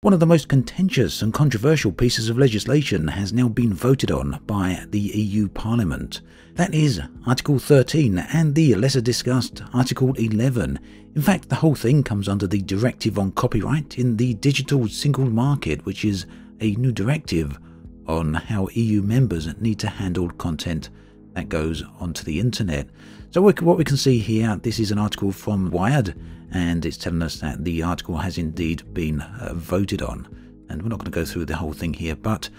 One of the most contentious and controversial pieces of legislation has now been voted on by the EU Parliament. That is Article 13 and the lesser discussed Article 11. In fact, the whole thing comes under the Directive on Copyright in the Digital Single Market, which is a new directive on how EU members need to handle content that goes onto the internet. So what we can see here, this is an article from Wired, and it's telling us that the article has indeed been voted on. And we're not going to go through the whole thing here, but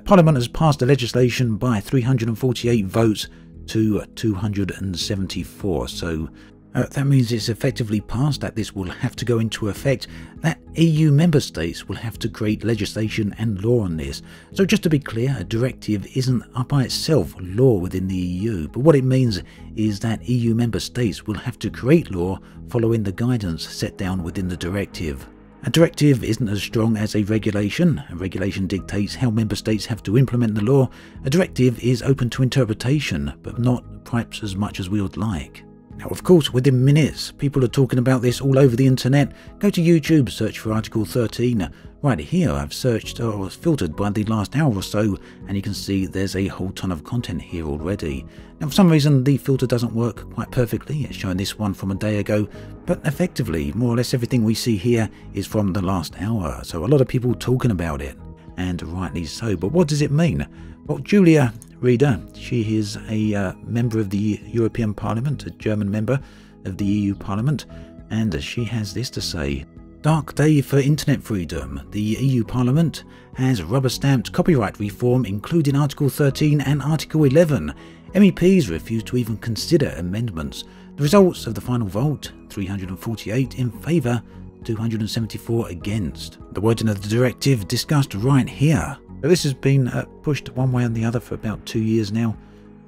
Parliament has passed the legislation by 348 votes to 274. So that means it's effectively passed, that this will have to go into effect, that EU member states will have to create legislation and law on this. So just to be clear, a directive isn't up by itself law within the EU, but what it means is that EU member states will have to create law following the guidance set down within the directive. A directive isn't as strong as a regulation. A regulation dictates how member states have to implement the law. A directive is open to interpretation, but not perhaps as much as we would like. Now, of course, within minutes, people are talking about this all over the internet. Go to YouTube, search for Article 13. Right here, I've searched or filtered by the last hour or so, and you can see there's a whole ton of content here already. Now, for some reason, the filter doesn't work quite perfectly. It's showing this one from a day ago, but effectively, more or less everything we see here is from the last hour. So a lot of people talking about it, and rightly so. But what does it mean? Well, Julia Reader, she is a member of the European Parliament, a German member of the EU Parliament, and she has this to say. Dark day for internet freedom. The EU Parliament has rubber-stamped copyright reform, including Article 13 and Article 11. MEPs refuse to even consider amendments. The results of the final vote, 348 in favour, 274 against. The wording of the directive discussed right here. So this has been pushed one way or the other for about 2 years now,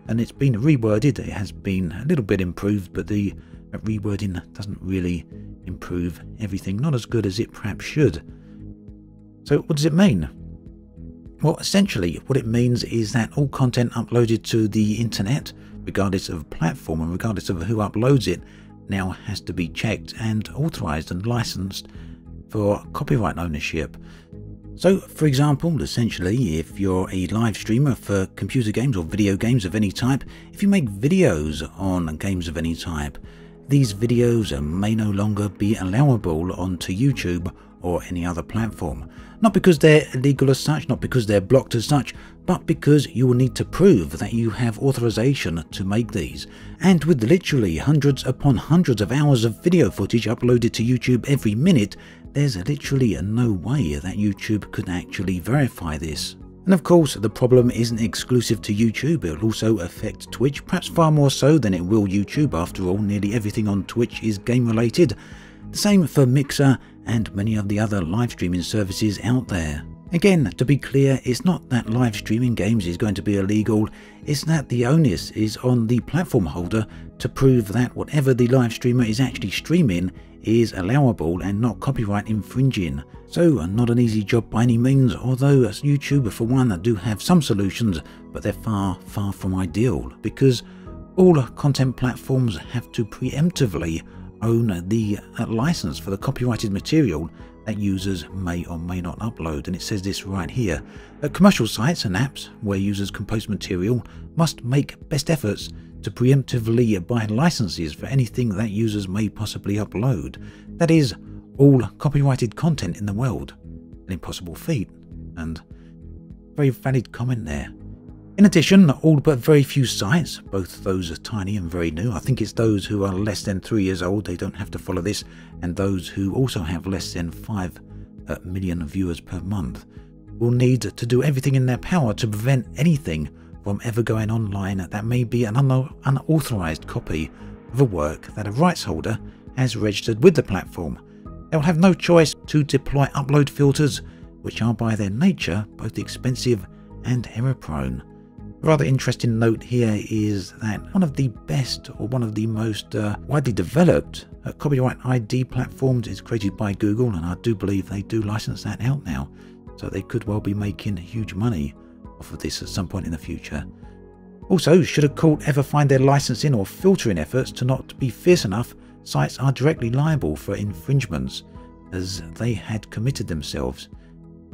and it's been reworded. It has been a little bit improved, but the rewording doesn't really improve everything, not as good as it perhaps should. So what does it mean? Well, essentially what it means is that all content uploaded to the internet, regardless of platform and regardless of who uploads it, now has to be checked and authorized and licensed for copyright ownership. So, for example, essentially, if you're a live streamer for computer games or video games of any type, if you make videos on games of any type, these videos may no longer be allowable onto YouTube or any other platform. Not because they're illegal as such, not because they're blocked as such, but because you will need to prove that you have authorization to make these. And with literally hundreds upon hundreds of hours of video footage uploaded to YouTube every minute, there's literally no way that YouTube could actually verify this. And of course, the problem isn't exclusive to YouTube, it will also affect Twitch, perhaps far more so than it will YouTube. After all, nearly everything on Twitch is game related. The same for Mixer and many of the other live streaming services out there. Again, to be clear, it's not that live streaming games is going to be illegal, it's that the onus is on the platform holder to prove that whatever the live streamer is actually streaming is allowable and not copyright infringing. So not an easy job by any means, although as YouTube for one do have some solutions, but they're far from ideal, because all content platforms have to preemptively own the license for the copyrighted material that users may or may not upload. And it says this right here. Commercial sites and apps where users can post material must make best efforts to preemptively buy licenses for anything that users may possibly upload. That is, all copyrighted content in the world. An impossible feat, and very valid comment there. In addition, all but very few sites, both those are tiny and very new, I think it's those who are less than 3 years old, they don't have to follow this, and those who also have less than 5 million viewers per month, will need to do everything in their power to prevent anything from ever going online that may be an unauthorized copy of a work that a rights holder has registered with the platform. They will have no choice to deploy upload filters, which are by their nature both expensive and error prone. A rather interesting note here is that one of the best or one of the most widely developed copyright ID platforms is created by Google, and I do believe they do license that out now, so they could well be making huge money off of this at some point in the future. Also, should a court ever find their licensing or filtering efforts to not be fierce enough, sites are directly liable for infringements. as they had committed themselves.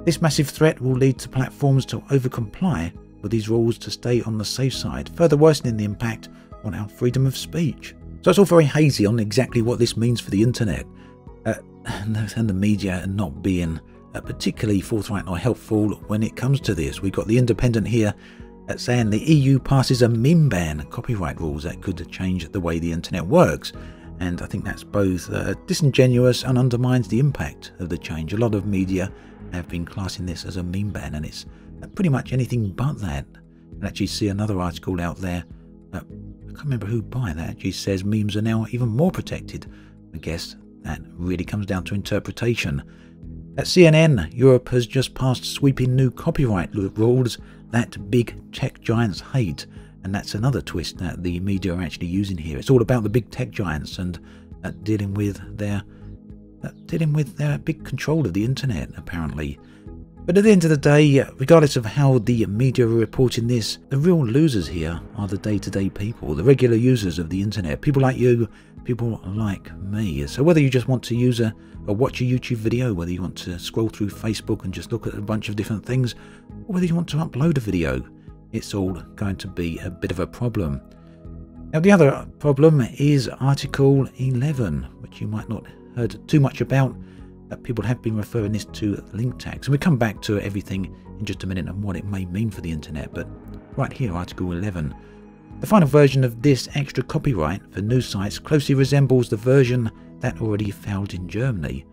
This massive threat will lead to platforms to overcomply with these rules to stay on the safe side, further worsening the impact on our freedom of speech. So it's all very hazy on exactly what this means for the internet, and the media not being particularly forthright or helpful when it comes to this. We've got The Independent here saying the EU passes a meme ban, copyright rules that could change the way the internet works. And I think that's both disingenuous and undermines the impact of the change. A lot of media have been classing this as a meme ban, and it's pretty much anything but that. And actually see another article out there, I can't remember who by, that actually says memes are now even more protected. I guess that really comes down to interpretation. At CNN, Europe has just passed sweeping new copyright rules that big tech giants hate. And that's another twist that the media are actually using here. It's all about the big tech giants and dealing with their big control of the internet, apparently. But at the end of the day, regardless of how the media are reporting this, the real losers here are the day-to-day people, the regular users of the internet, people like you, people like me. So whether you just want to use or watch a YouTube video, whether you want to scroll through Facebook and just look at a bunch of different things, or whether you want to upload a video, it's all going to be a bit of a problem. Now the other problem is Article 11, which you might not have heard too much about. People have been referring this to link tags, and we come back to everything in just a minute and what it may mean for the internet. But right here, Article 11. The final version of this extra copyright for news sites closely resembles the version that already failed in Germany.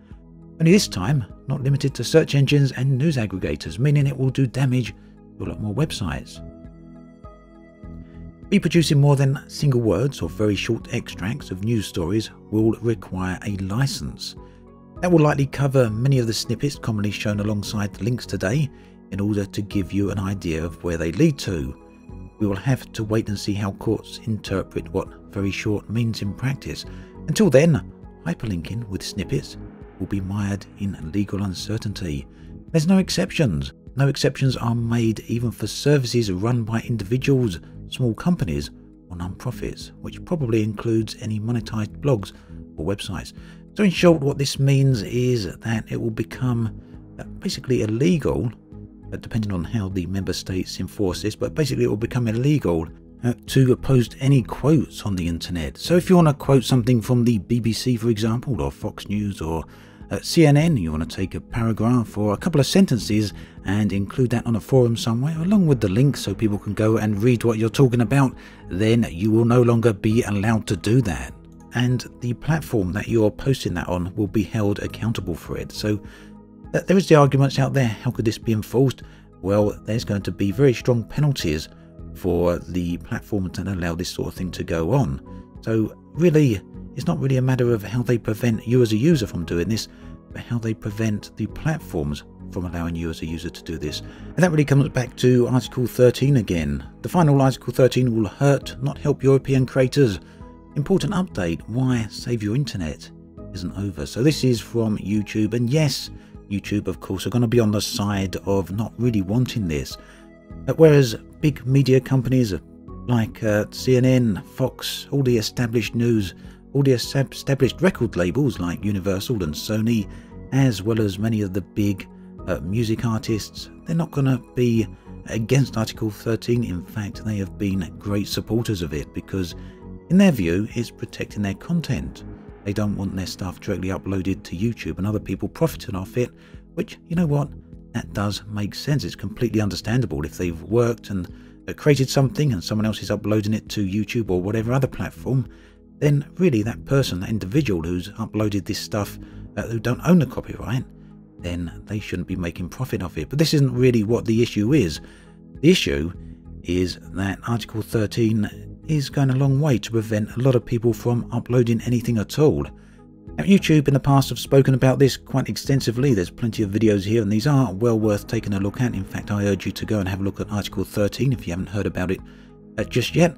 Only this time, not limited to search engines and news aggregators, meaning it will do damage to a lot more websites. Reproducing more than single words or very short extracts of news stories will require a license. That will likely cover many of the snippets commonly shown alongside the links today in order to give you an idea of where they lead to. We will have to wait and see how courts interpret what very short means in practice. Until then, hyperlinking with snippets will be mired in legal uncertainty. There's no exceptions. No exceptions are made even for services run by individuals, small companies or non-profits, which probably includes any monetized blogs or websites. So in short, what this means is that it will become basically illegal, depending on how the member states enforce this, but basically it will become illegal to post any quotes on the internet. So if you want to quote something from the BBC, for example, or Fox News, or CNN, you want to take a paragraph or a couple of sentences and include that on a forum somewhere, along with the link so people can go and read what you're talking about, then you will no longer be allowed to do that. And the platform that you're posting that on will be held accountable for it. So there is the arguments out there, how could this be enforced? Well, there's going to be very strong penalties for the platforms that allow this sort of thing to go on. So really, it's not really a matter of how they prevent you as a user from doing this, but how they prevent the platforms from allowing you as a user to do this. And that really comes back to Article 13 again. The final Article 13 will hurt, not help European creators. Important update, why Save Your Internet isn't over. So this is from YouTube, and yes, YouTube of course are going to be on the side of not really wanting this. Whereas big media companies like CNN, Fox, all the established news, all the established record labels like Universal and Sony, as well as many of the big music artists, they're not going to be against Article 13. In fact, they have been great supporters of it because in their view, it's protecting their content. They don't want their stuff directly uploaded to YouTube and other people profiting off it, which, you know what, that does make sense. It's completely understandable. If they've worked and created something and someone else is uploading it to YouTube or whatever other platform, then really that person, that individual who's uploaded this stuff, who don't own the copyright, then they shouldn't be making profit off it. But this isn't really what the issue is. The issue is that Article 13 is going a long way to prevent a lot of people from uploading anything at all. Now, YouTube in the past have spoken about this quite extensively. There's plenty of videos here, and these are well worth taking a look at. In fact, I urge you to go and have a look at Article 13 if you haven't heard about it just yet.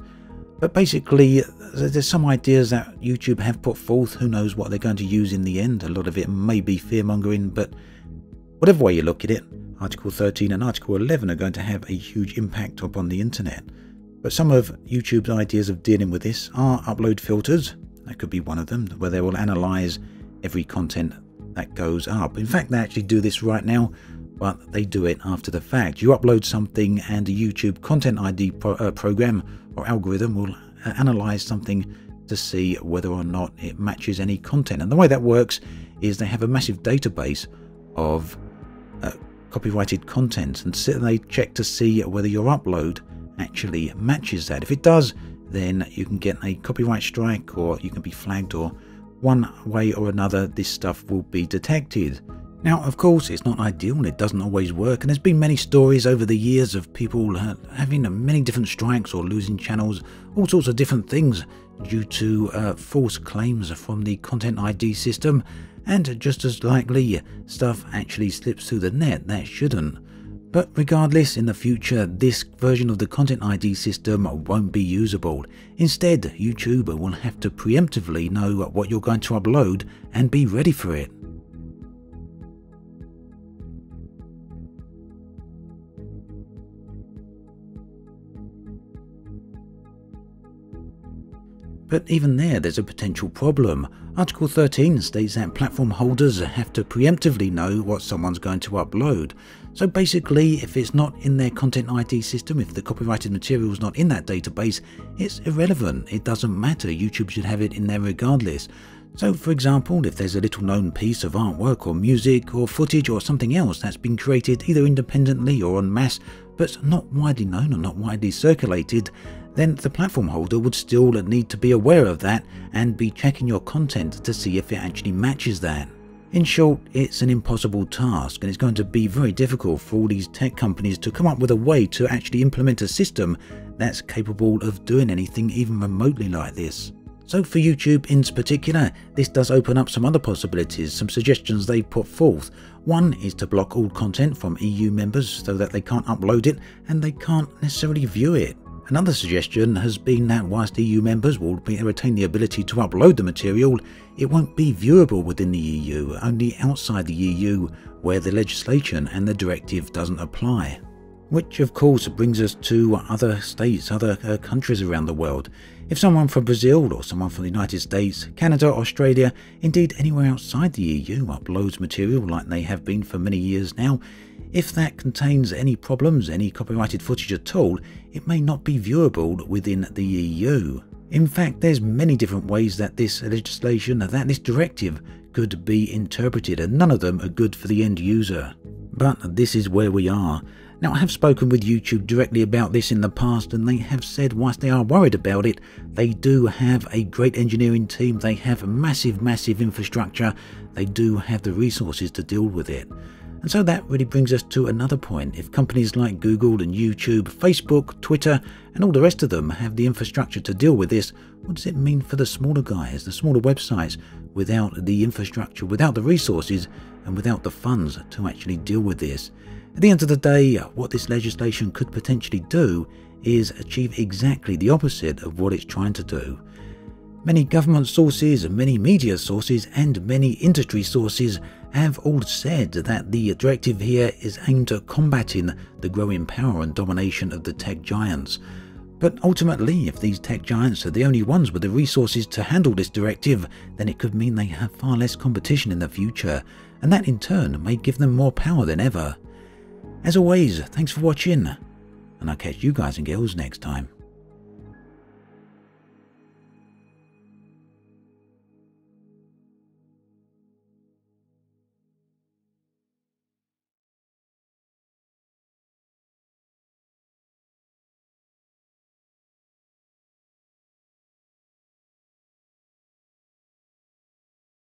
But basically, there's some ideas that YouTube have put forth. Who knows what they're going to use in the end. A lot of it may be fear-mongering, but whatever way you look at it, Article 13 and Article 11 are going to have a huge impact upon the internet. But some of YouTube's ideas of dealing with this are upload filters. That could be one of them, where they will analyze every content that goes up. In fact, they actually do this right now, but they do it after the fact. You upload something and the YouTube Content ID program or algorithm will analyze something to see whether or not it matches any content. And the way that works is they have a massive database of copyrighted content, and they check to see whether your upload actually matches that. If it does, then you can get a copyright strike, or you can be flagged, or one way or another this stuff will be detected. Now, of course, it's not ideal and it doesn't always work, and there's been many stories over the years of people having many different strikes or losing channels, all sorts of different things due to false claims from the Content ID system. And just as likely, stuff actually slips through the net that shouldn't. But regardless, in the future, this version of the Content ID system won't be usable. Instead, YouTube will have to preemptively know what you're going to upload and be ready for it. But even there's a potential problem. Article 13 states that platform holders have to preemptively know what someone's going to upload. So basically, if it's not in their Content ID system, if the copyrighted material is not in that database, it's irrelevant. It doesn't matter. YouTube should have it in there regardless. So for example, if there's a little known piece of artwork or music or footage or something else that's been created either independently or en masse, but not widely known or not widely circulated, then the platform holder would still need to be aware of that and be checking your content to see if it actually matches that. In short, it's an impossible task, and it's going to be very difficult for all these tech companies to come up with a way to actually implement a system that's capable of doing anything even remotely like this. So for YouTube in particular, this does open up some other possibilities, some suggestions they've put forth. One is to block all content from EU members so that they can't upload it and they can't necessarily view it. Another suggestion has been that whilst EU members will retain the ability to upload the material, it won't be viewable within the EU, only outside the EU, where the legislation and the directive doesn't apply. Which of course brings us to other states, other countries around the world. If someone from Brazil or someone from the United States, Canada, Australia, indeed anywhere outside the EU uploads material like they have been for many years now, if that contains any problems, any copyrighted footage at all, it may not be viewable within the EU. In fact, there's many different ways that this legislation, that this directive could be interpreted, and none of them are good for the end user. But this is where we are. Now, I have spoken with YouTube directly about this in the past, and they have said whilst they are worried about it, they do have a great engineering team, they have a massive infrastructure, they do have the resources to deal with it. And so that really brings us to another point. If companies like Google and YouTube, Facebook, Twitter, and all the rest of them have the infrastructure to deal with this, what does it mean for the smaller guys, the smaller websites, without the infrastructure, without the resources, and without the funds to actually deal with this? At the end of the day, what this legislation could potentially do is achieve exactly the opposite of what it's trying to do. Many government sources, many media sources, and many industry sources have all said that the directive here is aimed at combating the growing power and domination of the tech giants. But ultimately, if these tech giants are the only ones with the resources to handle this directive, then it could mean they have far less competition in the future, and that in turn may give them more power than ever. As always, thanks for watching, and I'll catch you guys and girls next time.